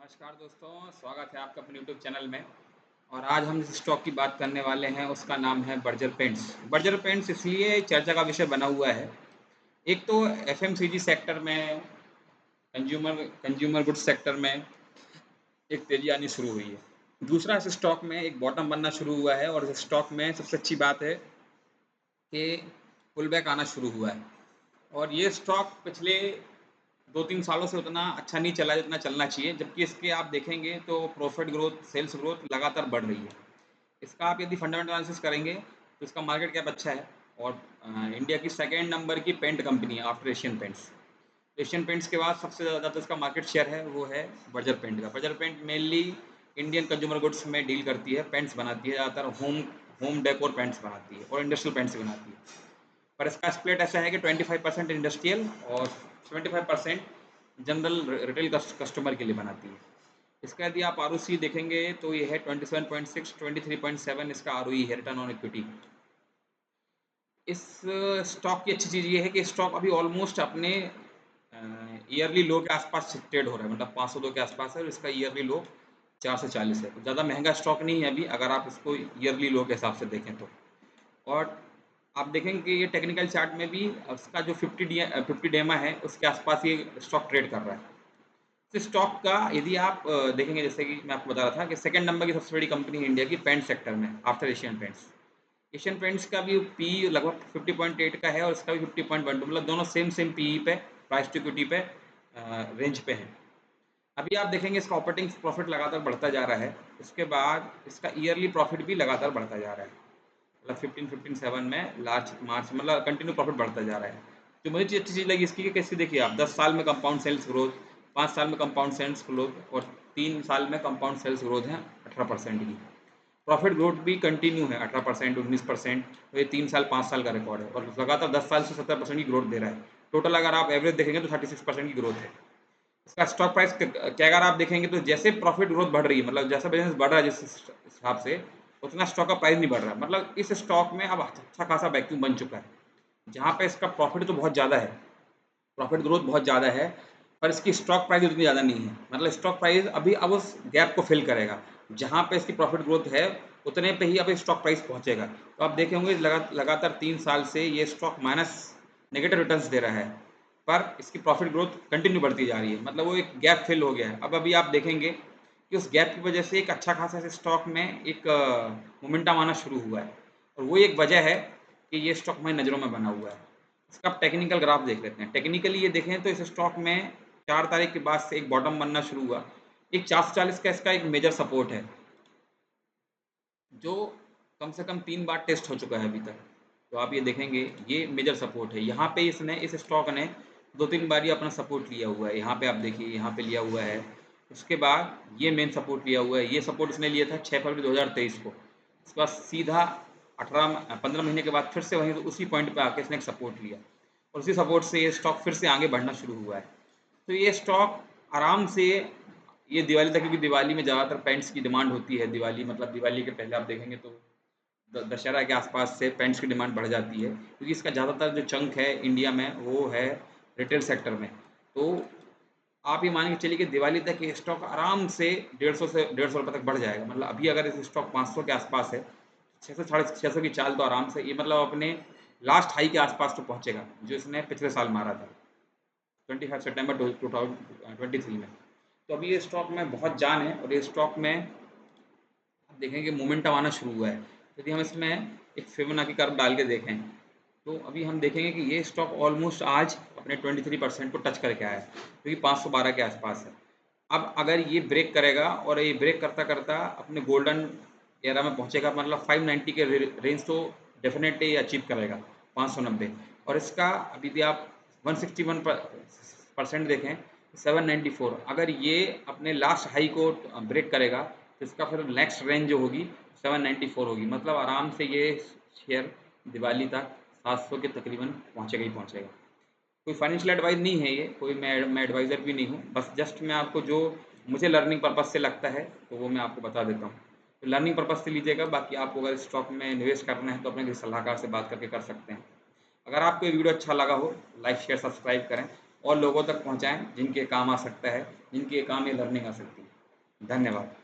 नमस्कार दोस्तों, स्वागत है आपका अपने यूट्यूब चैनल में। और आज हम जिस स्टॉक की बात करने वाले हैं उसका नाम है बर्जर पेंट्स। बर्जर पेंट्स इसलिए चर्चा का विषय बना हुआ है, एक तो एफएमसीजी सेक्टर में, कंज्यूमर कंज्यूमर गुड्स सेक्टर में एक तेजी आनी शुरू हुई है। दूसरा, इस स्टॉक में एक बॉटम बनना शुरू हुआ है और इस स्टॉक में सबसे अच्छी बात है कि पुल बैक आना शुरू हुआ है। और ये स्टॉक पिछले 2-3 सालों से उतना अच्छा नहीं चला जितना चलना चाहिए, जबकि इसके आप देखेंगे तो प्रॉफिट ग्रोथ, सेल्स ग्रोथ लगातार बढ़ रही है। इसका आप यदि फंडामेंटल एनालिसिस करेंगे तो इसका मार्केट कैप अच्छा है और इंडिया की सेकंड नंबर की पेंट कंपनी है after Asian paints. Asian paints के बाद सबसे ज़्यादा इसका मार्केट शेयर है वो है बर्जर पेंट का। Berger paint mainly Indian consumer goods में डील करती है, पेंट्स बनाती है, ज़्यादातर होम होम डेकोर पेंट्स बनाती है और इंडस्ट्रियल पेंट्स भी बनाती है। पर इसका स्प्लिट ऐसा है कि 25% इंडस्ट्रियल और 75% जनरल रिटेल कस्टमर के लिए बनाती है। इसका यदि आप आरओसी देखेंगे तो ये है 27.6, 23.7 इसका आरओई है, रिटर्न ऑन इक्विटी। इस स्टॉक की अच्छी चीज़ ये है कि स्टॉक अभी ऑलमोस्ट अपने ईयरली लो के आसपास ट्रेड हो रहा है, मतलब 502 के आसपास है और इसका ईयरली लो 440 है। तो ज़्यादा महंगा स्टॉक नहीं है अभी, अगर आप इसको ईयरली लो के हिसाब से देखें तो। और आप देखेंगे कि ये टेक्निकल चार्ट में भी उसका जो 50 डेमा है उसके आसपास ये स्टॉक ट्रेड कर रहा है। इस स्टॉक का यदि आप देखेंगे, जैसे कि मैं आपको बता रहा था कि सेकंड नंबर की सबसे बड़ी कंपनी है इंडिया की पेंट सेक्टर में after Asian paints. Asian paints का भी पी लगभग 50.8 का है और इसका भी 50.12, मतलब दोनों सेम सेम पीई पे, प्राइस टू इक्विटी पे रेंज पे हैं। अभी आप देखेंगे इसका ऑपरेटिंग प्रॉफिट लगातार बढ़ता जा रहा है। इसके बाद इसका ईयरली प्रॉफिट भी लगातार बढ़ता जा रहा है, मतलब 15-15-7 में लास्ट मार्च, मतलब कंटिन्यू प्रॉफिट बढ़ता जा रहा है। जो मुझे अच्छी चीज़ लगी इसकी कि कैसे देखिए आप 10 साल में कंपाउंड सेल्स ग्रोथ, 5 साल में कंपाउंड सेल्स ग्रोथ और 3 साल में कंपाउंड सेल्स ग्रोथ है 18% की। प्रॉफिट ग्रोथ भी कंटिन्यू है 18%, 19%। तो ये 3 साल 5 साल का रिकॉर्ड है और लगातार 10 साल से 70% की ग्रोथ दे रहा है। टोटल अगर आप एवरेज देखेंगे तो 36% की ग्रोथ है। इसका स्टॉक प्राइस क्या, अगर आप देखेंगे तो जैसे प्रॉफिट ग्रोथ बढ़ रही है, मतलब जैसा बिजनेस बढ़ रहा है जिस हिसाब से, उतना स्टॉक का प्राइस नहीं बढ़ रहा है। मतलब इस स्टॉक में अब अच्छा खासा वैक्यूम बन चुका है, जहाँ पे इसका प्रॉफिट तो बहुत ज़्यादा है, प्रॉफिट ग्रोथ बहुत ज़्यादा है, पर इसकी स्टॉक प्राइस उतनी ज़्यादा नहीं है। मतलब स्टॉक प्राइस अभी अब उस गैप को फिल करेगा, जहाँ पे इसकी प्रॉफिट ग्रोथ है उतने पे ही अब स्टॉक प्राइस पहुँचेगा। तो आप देखे होंगे लगातार 3 साल से ये स्टॉक माइनस नेगेटिव रिटर्न्स दे रहा है, पर इसकी प्रॉफिट ग्रोथ कंटिन्यू बढ़ती जा रही है, मतलब वो एक गैप फिल हो गया है। अब अभी आप देखेंगे कि उस गैप की वजह से एक अच्छा खासा इस स्टॉक में एक मोमेंटम आना शुरू हुआ है और वो एक वजह है कि ये स्टॉक हमारी नज़रों में बना हुआ है। इसका आप टेक्निकल ग्राफ देख लेते हैं। टेक्निकली ये देखें तो इस स्टॉक में 4 तारीख के बाद से एक बॉटम बनना शुरू हुआ। एक 440 का इसका एक मेजर सपोर्ट है, जो कम से कम 3 बार टेस्ट हो चुका है अभी तक। तो आप ये देखेंगे ये मेजर सपोर्ट है। यहाँ पे इसने, इस स्टॉक ने 2-3 बार ये अपना सपोर्ट लिया हुआ है। यहाँ पे आप देखिए, यहाँ पे लिया हुआ है। उसके बाद ये मेन सपोर्ट लिया हुआ है। ये सपोर्ट इसने लिया था 6 फरवरी 2023 को। उसके बाद सीधा 15 महीने के बाद फिर से वहीं उसी पॉइंट पे आके इसने एक सपोर्ट लिया और उसी सपोर्ट से ये स्टॉक फिर से आगे बढ़ना शुरू हुआ है। तो ये स्टॉक आराम से, ये दिवाली तक, क्योंकि दिवाली में ज़्यादातर पेंट्स की डिमांड होती है। दिवाली मतलब दिवाली के पहले आप देखेंगे तो दशहरा के आसपास से पेंट्स की डिमांड बढ़ जाती है, क्योंकि इसका ज़्यादातर जो चंक है इंडिया में वो है रिटेल सेक्टर में। तो आप ये मान के चलिए कि दिवाली तक ये स्टॉक आराम से 150 से 150 रुपये तक बढ़ जाएगा। मतलब अभी अगर इस स्टॉक 500 के आसपास है, 600 साढ़े 600 की चाल तो आराम से ये, मतलब अपने लास्ट हाई के आसपास तो पहुंचेगा जो इसने पिछले साल मारा था 25 सितंबर 2023 में। तो अभी ये स्टॉक में बहुत जान है और ये स्टॉक में देखेंगे मोमेंटम आना शुरू हुआ है। यदि हम इसमें एक फिबोनाची कर्व डाल के देखें तो अभी हम देखेंगे कि ये स्टॉक ऑलमोस्ट आज अपने 23% को टच करके आया है, क्योंकि 512 के आसपास है। अब अगर ये ब्रेक करेगा और ये ब्रेक करता करता अपने गोल्डन एरा में पहुंचेगा, मतलब 590 के रेंज तो डेफिनेटली अचीव करेगा, 590। और इसका अभी भी आप 161% देखें, 794, अगर ये अपने लास्ट हाई को ब्रेक करेगा तो इसका फिर नेक्स्ट रेंज जो होगी 794 होगी। मतलब आराम से ये शेयर दिवाली तक 700 के तकरीबन पहुंचेगा ही पहुंचेगा। कोई फाइनेंशियल एडवाइस नहीं है ये, कोई मैं एडवाइज़र भी नहीं हूँ, बस जस्ट मैं आपको जो मुझे लर्निंग पर्पज़ से लगता है तो वो मैं आपको बता देता हूँ। तो लर्निंग पर्पज़ से लीजिएगा, बाकी आपको अगर स्टॉक में निवेश करना है तो अपने किसी सलाहकार से बात करके कर सकते हैं। अगर आपको ये वीडियो अच्छा लगा हो, लाइक शेयर सब्सक्राइब करें और लोगों तक पहुँचाएँ जिनके काम आ सकता है, जिनके काम ये लर्निंग आ सकती है। धन्यवाद।